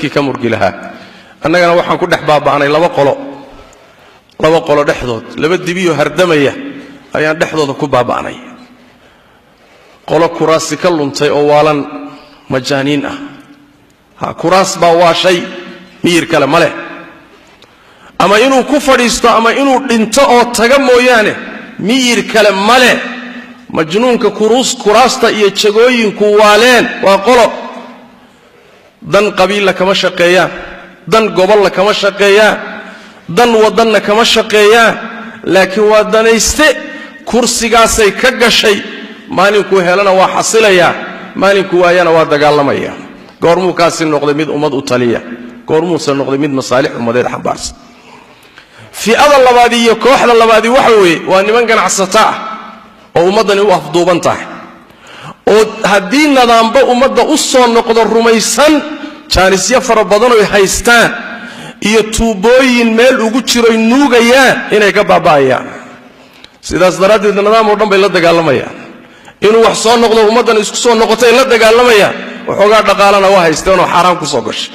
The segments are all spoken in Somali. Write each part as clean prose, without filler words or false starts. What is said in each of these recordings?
dadkii ka murgi lahaa annagana waxaan ku dhex baabaanay laba qolo dhexdood laba dibiyo hardamaya ayaan dhexdooda ku baabaanay qolo kuraasi ka luntay oo waalan majaaniin ah kuraas baa waa shay miyir kale ma leh ama inuu ku fadhiisto ama inuu dhinto oo taga mooyaane miyir kale ma leh majnuunka kuraasta iyo jagooyinku waaleen waa qolo dan qabiilla kama shaqeeyaan dan gobolla kama shaqeeyaan dan wadanna kama shaqeeyaan laakiin waa danayste kursigaasay ka gashay maalinkuu helana waa xasilayaa maalinkuu waayana waa dagaalamaya goormuu kaasi noqday mid ummad u taliya goormuusan noqday mid masaalix ummadeed xambaarsan fi'ada labaad iyo kooxda labaad waxa weeye waa niman ganacsata ah oo ummadani u afduuban tahay oo haddii nidaamka ummadda u soo noqdo rumaysan jaanisyo fara badan oo haystaan iyo tuubooyin meel ugu jiro nuugayaan inay ka baaba'ayaan sidaas daradeed nidaam oo dhan bay la dagaalamayaan inuu wax soo noqdo ummadan isku soo noqotay la dagaalamayaan waxoogaa dhaqaalana waa haysteen oo xaraam ku soo gashay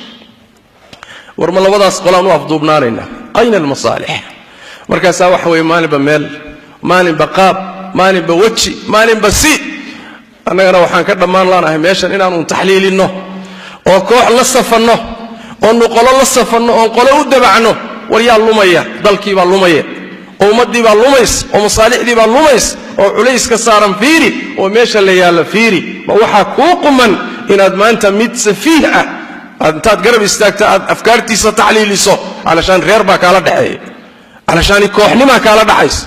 warma labadaas qolaan u afduubnaanayna ayna almasaalix markaasaa waxa weeye maalinba meel maalinba qaab maalinba waji maalinba si annagana waxaan ka dhammaan laanahay meeshan inaanu taxliilinno oo koox la safanno oo nuqolo la safanno oo qolo u dabacno war yaa lumaya dalkii baa lumaya oo ummadii baa lumays oo masaalixdii baa lumays oo culayska saaran fiiri oo meesha la yaala fiiri ma waxa ku quman inaad maanta mid safiih ah intaad garab istaagta aad afkaartiisa taxliiliso alashaan reer baa kala dhaxeeya alashaan kooxnima kala dhaxaysa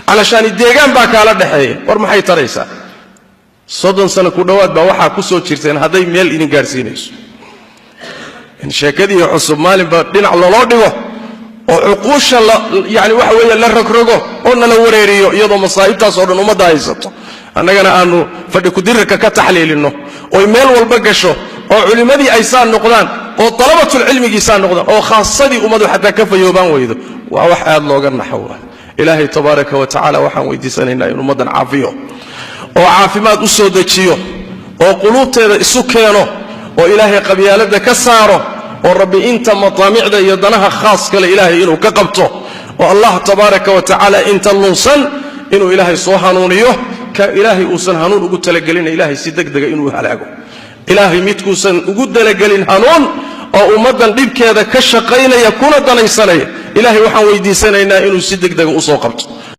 alashaan deegaan baa kala dhaxeeya war maxay taraysaa 30 sano ku dhawaad baa waxa ku soo jirteen haday meel idin gaarsiinayso in sheekadii cusub maalinba dhinac loo dhigo oo uquusha yaani waxa weeye la rogrogo oo la wareeriyo iyadoo masaa'ibtaas oo dhan umada haysato annagana aanu fadhi ku dirka ka taxliilino oo meel walba gasho oo culimadii ay saan noqdaan oo talabatul cilmigi saan noqdaan oo khaasadii umadu xataa ka fayoobaan weydo waa wax aad looga naxwa ilaahay tabaaraka wa taala waxaan weydiisanaynaa inuu ummadan caafiyo oo caafimaad u soo dajiyo oo quluubteeda isu keeno oo ilaahay qabyaalada ka saaro oo rabbi inta mataamicda iyo danaha khaas kale ilaahay inuu ka qabto oo allah tabaaraka wa taala inta lunsan inuu ilaahay soo hanuuniyo ka ilaahay uusan hanuun ugu talagelin ilaahay si degdeg inuu halaago ilaahay midkuusan ugu talagelin hanuun oo ummadan dhibkeeda ka shaqeynaya kuna danaysanaya ilaahay waxaan weydiisanaynaa inuu si degdeg u soo qabto